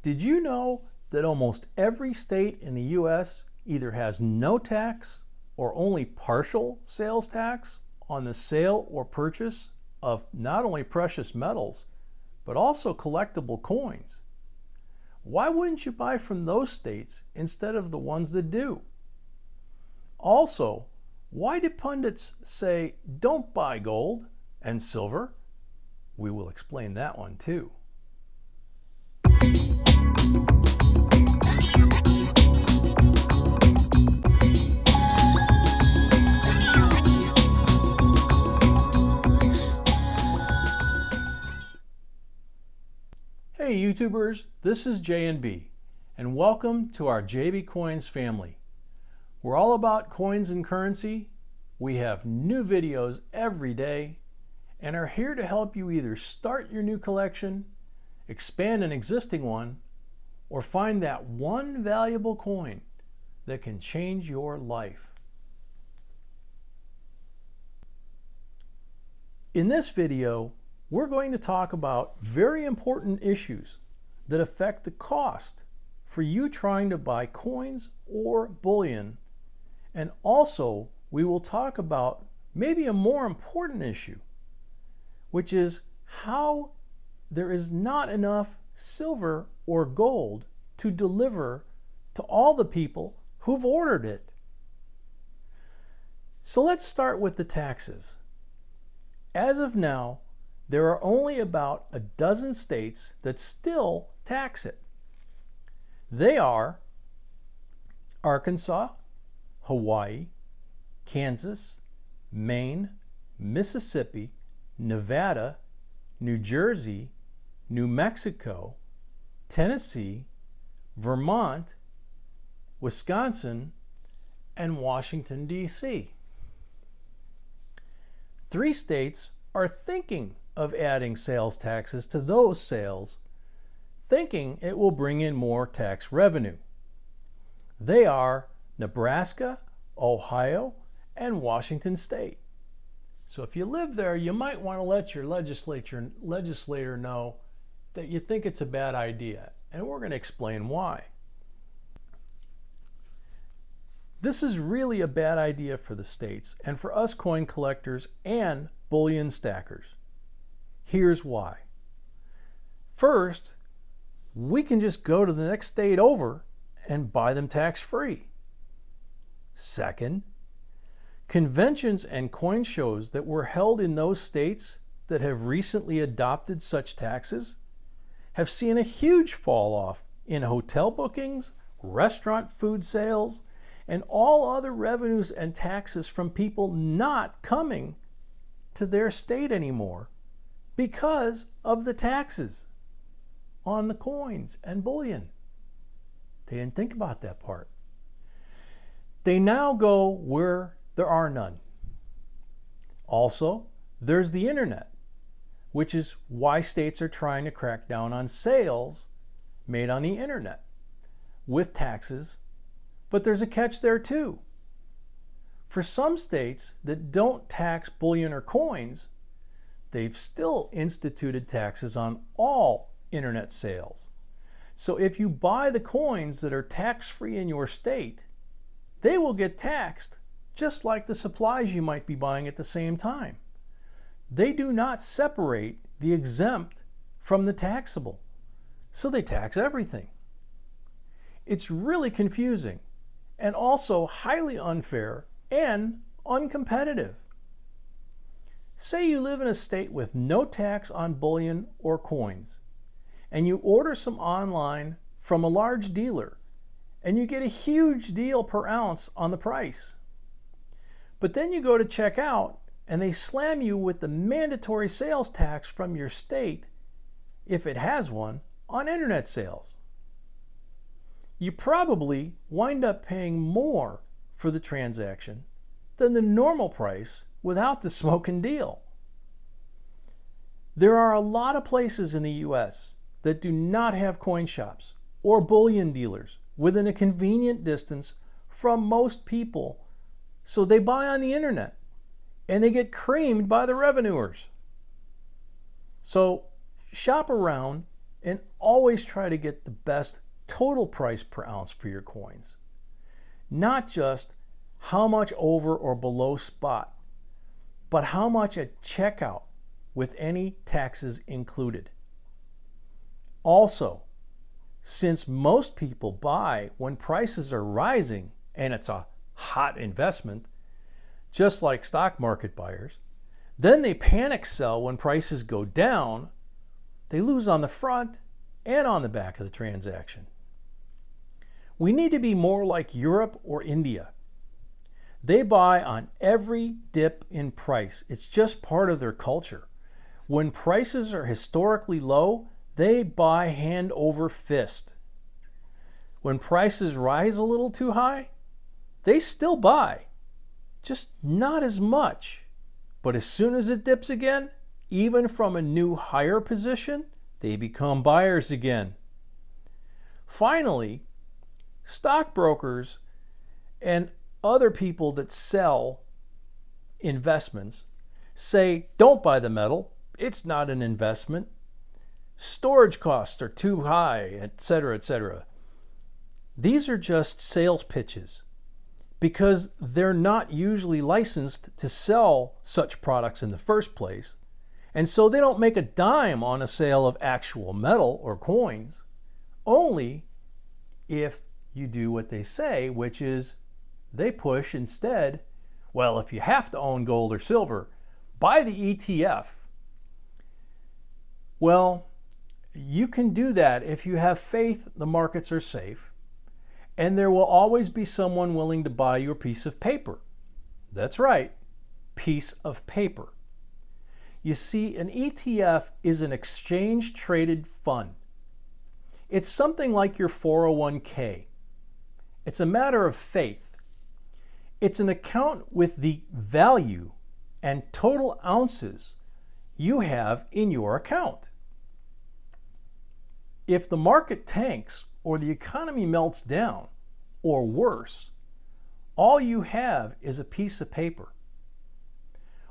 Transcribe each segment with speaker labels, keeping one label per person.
Speaker 1: Did you know that almost every state in the U.S. either has no tax or only partial sales tax on the sale or purchase of not only precious metals, but also collectible coins? Why wouldn't you buy from those states instead of the ones that do? Also, why do pundits say don't buy gold and silver? We will explain that one too. Hey YouTubers, this is JNB, and welcome to our JB Coins family. We're all about coins and currency. We have new videos every day and are here to help you either start your new collection, expand an existing one, or find that one valuable coin that can change your life. In this video, we're going to talk about very important issues that affect the cost for you trying to buy coins or bullion. And also, we will talk about maybe a more important issue, which is how there is not enough silver or gold to deliver to all the people who've ordered it. So let's start with the taxes. As of now, there are only about a dozen states that still tax it. They are Arkansas, Hawaii, Kansas, Maine, Mississippi, Nevada, New Jersey, New Mexico, Tennessee, Vermont, Wisconsin, and Washington, D.C. 3 states are thinking of adding sales taxes to those sales, thinking it will bring in more tax revenue. They are Nebraska, Ohio, and Washington State. So if you live there, you might want to let your legislator know that you think it's a bad idea, and we're going to explain why. This is really a bad idea for the states and for us coin collectors and bullion stackers. Here's why. First, we can just go to the next state over and buy them tax-free. Second, conventions and coin shows that were held in those states that have recently adopted such taxes have seen a huge fall off in hotel bookings, restaurant food sales, and all other revenues and taxes from people not coming to their state anymore because of the taxes on the coins and bullion. They didn't think about that part. They now go where there are none. Also, there's the internet, which is why states are trying to crack down on sales made on the internet with taxes, but there's a catch there too. For some states that don't tax bullion or coins, they've still instituted taxes on all internet sales. So if you buy the coins that are tax-free in your state, they will get taxed just like the supplies you might be buying at the same time. They do not separate the exempt from the taxable, so they tax everything. It's really confusing and also highly unfair and uncompetitive. Say you live in a state with no tax on bullion or coins, and you order some online from a large dealer, and you get a huge deal per ounce on the price. But then you go to check out, and they slam you with the mandatory sales tax from your state, if it has one, on internet sales. You probably wind up paying more for the transaction than the normal price without the smoking deal. There are a lot of places in the U.S. that do not have coin shops or bullion dealers within a convenient distance from most people, so they buy on the internet and they get creamed by the revenuers. So shop around and always try to get the best total price per ounce for your coins, not just how much over or below spot, but how much at checkout with any taxes included. Also, since most people buy when prices are rising and it's a hot investment, just like stock market buyers, then they panic sell when prices go down. They lose on the front and on the back of the transaction. We need to be more like Europe or India. They buy on every dip in price. It's just part of their culture. When prices are historically low, they buy hand over fist. When prices rise a little too high, they still buy, just not as much. But as soon as it dips again, even from a new higher position, they become buyers again. Finally, stockbrokers and other people that sell investments say, don't buy the metal, it's not an investment. Storage costs are too high, etc., etc. These are just sales pitches because they're not usually licensed to sell such products in the first place, and so they don't make a dime on a sale of actual metal or coins, only if you do what they say, which is they push instead, well, if you have to own gold or silver, buy the ETF. Well, you can do that if you have faith the markets are safe, and there will always be someone willing to buy your piece of paper. That's right, piece of paper. You see, an ETF is an exchange-traded fund. It's something like your 401k. It's a matter of faith. It's an account with the value and total ounces you have in your account. If the market tanks or the economy melts down, or worse, all you have is a piece of paper.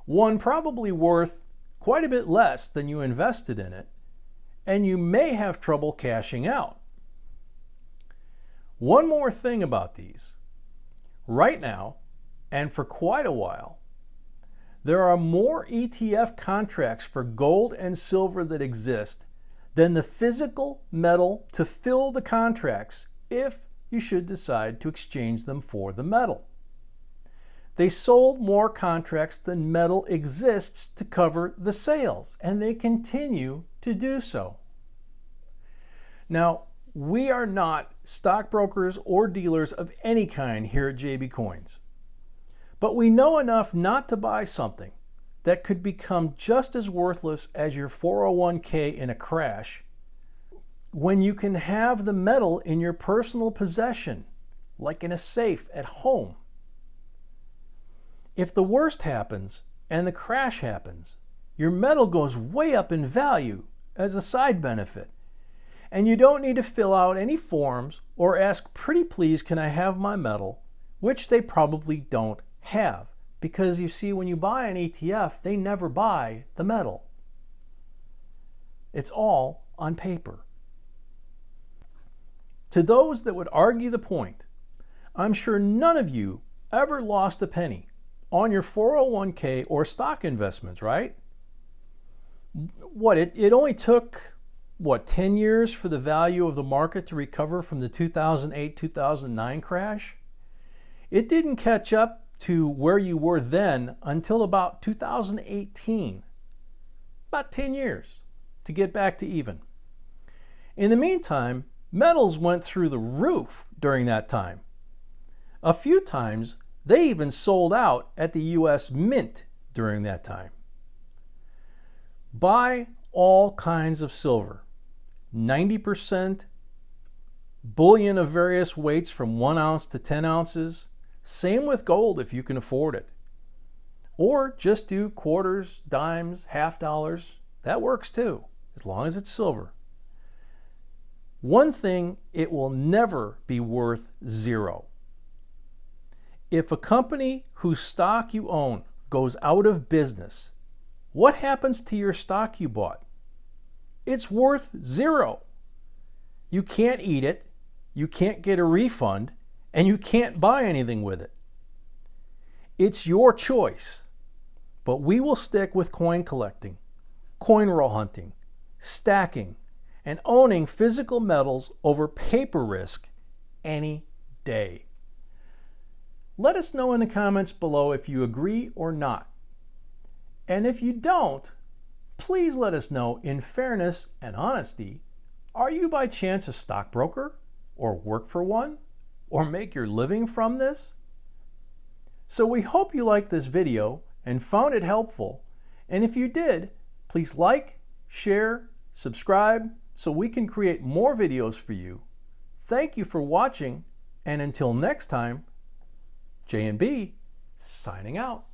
Speaker 1: One probably worth quite a bit less than you invested in it, and you may have trouble cashing out. One more thing about these. Right now, and for quite a while, there are more ETF contracts for gold and silver that exist than the physical metal to fill the contracts if you should decide to exchange them for the metal. They sold more contracts than metal exists to cover the sales, and they continue to do so. Now, we are not stockbrokers or dealers of any kind here at JB Coins, but we know enough not to buy something that could become just as worthless as your 401k in a crash when you can have the metal in your personal possession, like in a safe at home. If the worst happens and the crash happens, your metal goes way up in value as a side benefit, and you don't need to fill out any forms or ask, pretty please, can I have my metal, which they probably don't have. Because you see, when you buy an ETF, they never buy the metal. It's all on paper. To those that would argue the point, I'm sure none of you ever lost a penny on your 401k or stock investments, right? It only took, 10 years for the value of the market to recover from the 2008-2009 crash? It didn't catch up to where you were then until about 2018. About 10 years to get back to even. In the meantime, metals went through the roof during that time. A few times, they even sold out at the US Mint during that time. Buy all kinds of silver. 90% bullion of various weights from 1 ounce to 10 ounces. Same with gold if you can afford it. Or just do quarters, dimes, half dollars. That works too, as long as it's silver. One thing, it will never be worth zero. If a company whose stock you own goes out of business, what happens to your stock you bought? it's worth zero. You can't eat it, you can't get a refund, and you can't buy anything with it. It's your choice, but we will stick with coin collecting, coin roll hunting, stacking, and owning physical metals over paper risk any day. Let us know in the comments below if you agree or not. And if you don't, please let us know in fairness and honesty, are you by chance a stockbroker or work for one or make your living from this? So we hope you liked this video and found it helpful. And if you did, please like, share, subscribe so we can create more videos for you. Thank you for watching, and until next time, J&B signing out.